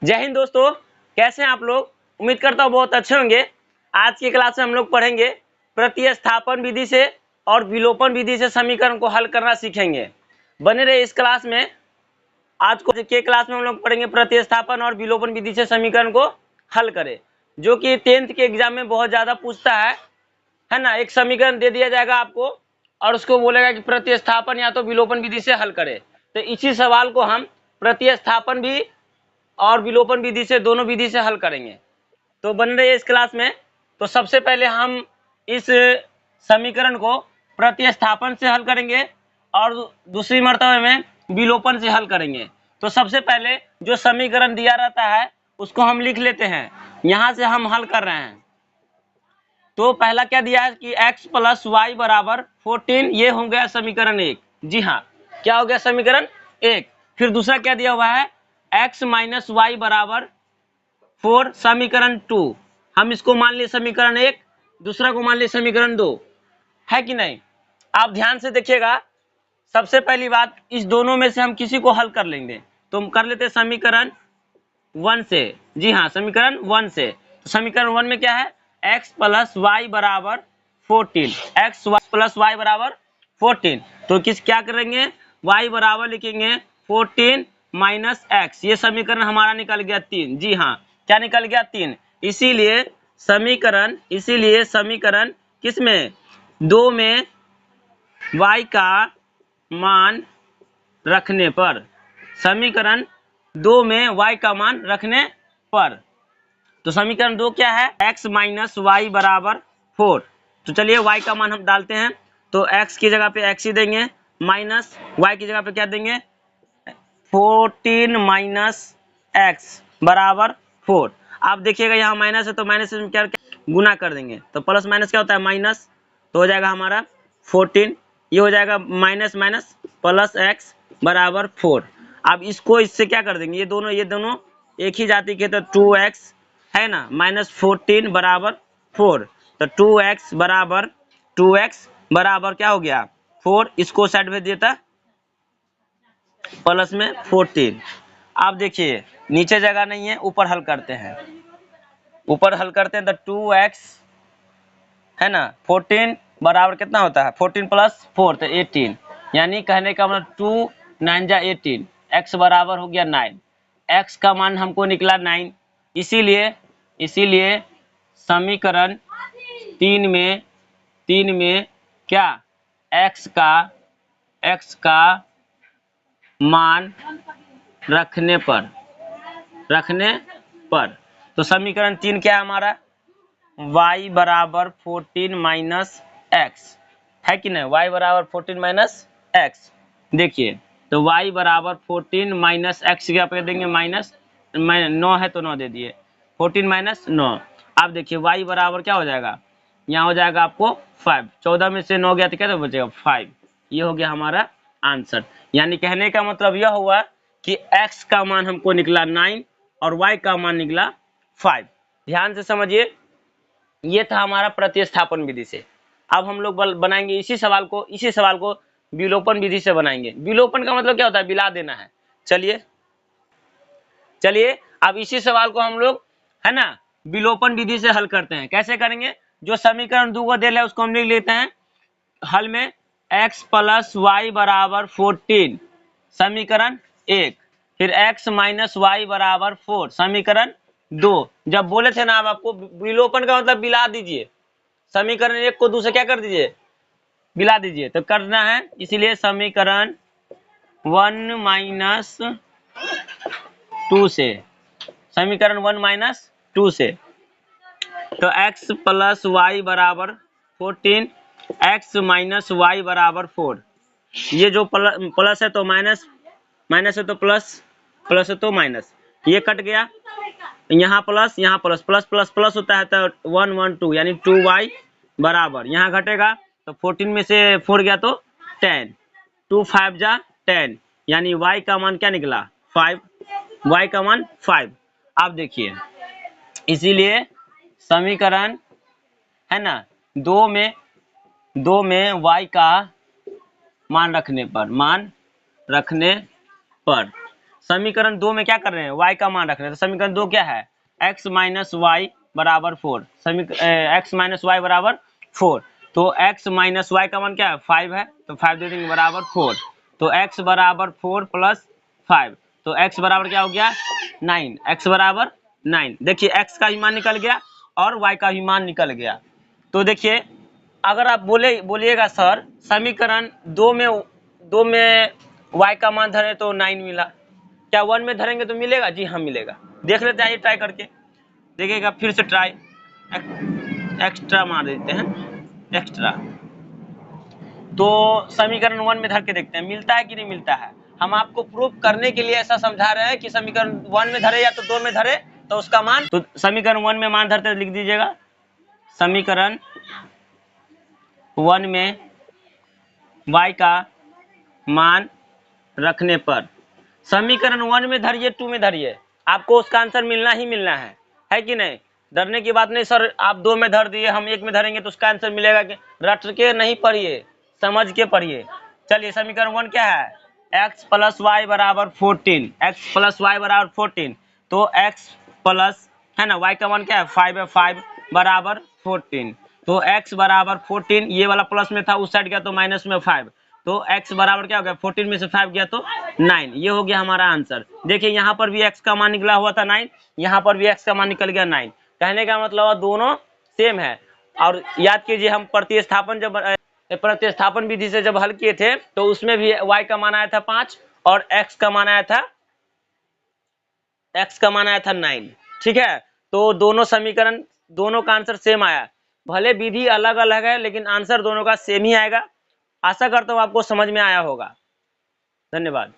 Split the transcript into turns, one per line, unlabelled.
जय हिंद दोस्तों, कैसे हैं आप लोग। उम्मीद करता हूँ बहुत अच्छे होंगे। आज की क्लास में हम लोग पढ़ेंगे प्रतिस्थापन विधि से और विलोपन विधि से समीकरण को हल करना सीखेंगे। बने रहे इस क्लास में। आज के क्लास में हम लोग पढ़ेंगे प्रतिस्थापन और विलोपन विधि से समीकरण को हल करें, जो कि 10th के एग्जाम में बहुत ज़्यादा पूछता है ना। एक समीकरण दे दिया जाएगा आपको और उसको बोलेगा कि प्रतिस्थापन या तो विलोपन विधि से हल करें। तो इसी सवाल को हम प्रतिस्थापन भी और विलोपन विधि से, दोनों विधि से हल करेंगे। तो बन रही है इस क्लास में। तो सबसे पहले हम इस समीकरण को प्रतिस्थापन से हल करेंगे और दूसरी मर्तबे में विलोपन से हल करेंगे। तो सबसे पहले जो समीकरण दिया रहता है उसको हम लिख लेते हैं। यहाँ से हम हल कर रहे हैं। तो पहला क्या दिया है कि x प्लस वाई बराबर 14, ये हो गया समीकरण 1। जी हाँ, क्या हो गया समीकरण 1। फिर दूसरा क्या दिया हुआ है x माइनस वाई बराबर 4, समीकरण 2। हम इसको मान लिए समीकरण 1, दूसरा को मान लिए समीकरण 2, है कि नहीं। आप ध्यान से देखिएगा। सबसे पहली बात, इस दोनों में से हम किसी को हल कर लेंगे। तो हम कर लेते समीकरण 1 से। जी हाँ, समीकरण 1 से। तो समीकरण 1 में क्या है, x प्लस वाई बराबर 14, x प्लस वाई बराबर 14। तो क्या करेंगे, y बराबर लिखेंगे 14 माइनस x। ये समीकरण हमारा निकल गया 3। जी हाँ, क्या निकल गया 3। इसीलिए समीकरण किस में, 2 में y का मान रखने पर, समीकरण 2 में y का मान रखने पर। तो समीकरण 2 क्या है, x माइनस वाई बराबर 4। तो चलिए y का मान हम डालते हैं। तो x की जगह पे x ही देंगे, माइनस y की जगह पे क्या देंगे, 14 माइनस x बराबर 4। आप देखिएगा यहाँ माइनस है तो माइनस से क्या गुना कर देंगे। तो प्लस माइनस क्या होता है, माइनस। तो हो जाएगा हमारा 14, ये हो जाएगा माइनस माइनस प्लस x बराबर 4। अब इसको इससे क्या कर देंगे, ये दोनों एक ही जाति के, तो 2x है ना, माइनस 14 बराबर 4। तो 2x बराबर क्या हो गया 4। इसको साइड में देता प्लस में 14। अब देखिए नीचे जगह नहीं है, ऊपर हल करते हैं। तो 2x है ना, 14 बराबर कितना होता है, 14 प्लस 4 तो 18। यानी कहने का मतलब 2 9 जा 18, x बराबर हो गया 9। x का मान हमको निकला 9। इसीलिए समीकरण 3 में क्या, x का मान रखने पर। तो समीकरण 3 क्या है हमारा, y बराबर 14 माइनस एक्स, है कि नहीं, y बराबर 14 माइनस एक्स। देखिए तो y बराबर 14 माइनस एक्स क्या पे देंगे, माइनस 9 है तो 9 दे दिए, 14 माइनस 9। अब देखिए y बराबर क्या हो जाएगा, यहाँ हो जाएगा आपको 5। 14 में से 9 गया तो क्या बचेगा 5। ये हो गया हमारा आंसर। यानी कहने का मतलब यह हुआ कि x का मान हमको निकला 9 और y का मान निकला 5। ध्यान से समझिए, ये था हमारा प्रतिस्थापन विधि से। अब हम लोग बनाएंगे इसी सवाल को विलोपन विधि से बनाएंगे। विलोपन का मतलब क्या होता है, मिला देना है। चलिए अब इसी सवाल को हम लोग है ना विलोपन विधि से हल करते हैं। कैसे करेंगे, जो समीकरण 2 को दे रहा है उसको हम लिख लेते हैं हल में, x प्लस वाई बराबर 14 समीकरण 1, फिर x माइनस वाई बराबर 4 समीकरण 2। जब बोले थे ना आप, आपको विलोपन का मतलब मिला दीजिए, समीकरण 1 को 2 से क्या कर दीजिए, मिला दीजिए। तो करना है, इसीलिए समीकरण 1 माइनस 2 से, समीकरण 1 माइनस 2 से। तो x प्लस वाई बराबर 14, x माइनस वाई बराबर 4। ये जो प्लस है तो माइनस, माइनस है तो प्लस, प्लस है तो माइनस, ये कट गया। यहाँ प्लस प्लस प्लस प्लस होता है तो 1 1 2, यानी 2y बराबर, यहाँ घटेगा तो 14 में से 4 गया तो 10, 2 5 जा 10, यानी y का मान क्या निकला 5, y का मान 5। आप देखिए, इसीलिए समीकरण है ना 2 में y का मान रखने पर समीकरण 2 में क्या कर रहे हैं, y का मान रख रहे हैं। तो समीकरण 2 क्या है, x माइनस वाई बराबर 4, x माइनस वाई बराबर 4। तो x माइनस वाई का मान क्या है, 5 है, तो 5 दे देंगे बराबर 4। तो x बराबर 4 प्लस 5, तो x बराबर क्या हो गया 9, x बराबर 9। देखिए x का भी मान निकल गया और y का भी मान निकल गया। तो देखिए अगर आप बोलिएगा सर समीकरण 2 में y का मान धरे तो 9 मिला, क्या 1 में धरेंगे तो मिलेगा, जी हाँ मिलेगा। देख लेते हैं, ट्राई करके देखिएगा, फिर से ट्राई, एक्स्ट्रा मार देते हैं, एक्स्ट्रा। तो समीकरण 1 में धर के देखते हैं मिलता है कि नहीं मिलता है। हम आपको प्रूफ करने के लिए ऐसा समझा रहे हैं कि समीकरण 1 में धरे या तो 2 में धरे तो उसका मान, तो समीकरण 1 में मान धरते लिख दीजिएगा, समीकरण 1 में y का मान रखने पर, समीकरण 1 में धरिए 2 में धरिए, आपको उसका आंसर मिलना ही मिलना है कि नहीं। डरने की बात नहीं सर, आप 2 में धर दिए हम 1 में धरेंगे तो उसका आंसर मिलेगा कि, रट के नहीं पढ़िए, समझ के पढ़िए। चलिए समीकरण 1 क्या है, x प्लस वाई बराबर 14, x प्लस वाई बराबर 14। तो x प्लस है ना, y का मान क्या है 5 है, 5 बराबर 14। तो x बराबर 14, ये वाला प्लस में था उस साइड गया तो माइनस में 5, तो x बराबर क्या हो गया 14 में से 5 गया तो 9। ये हो गया हमारा आंसर। देखिए यहाँ पर भी x का मान निकला हुआ था 9, यहाँ पर भी x का मान निकल गया 9। कहने का मतलब दोनों सेम है। और याद कीजिए हम प्रतिस्थापन विधि से जब हल किए थे तो उसमें भी y का मान आया था 5 और x का मान आया था 9। ठीक है, तो दोनों समीकरण, दोनों का आंसर सेम आया, भले विधि अलग अलग है लेकिन आंसर दोनों का सेम ही आएगा। आशा करता हूँ आपको समझ में आया होगा। धन्यवाद।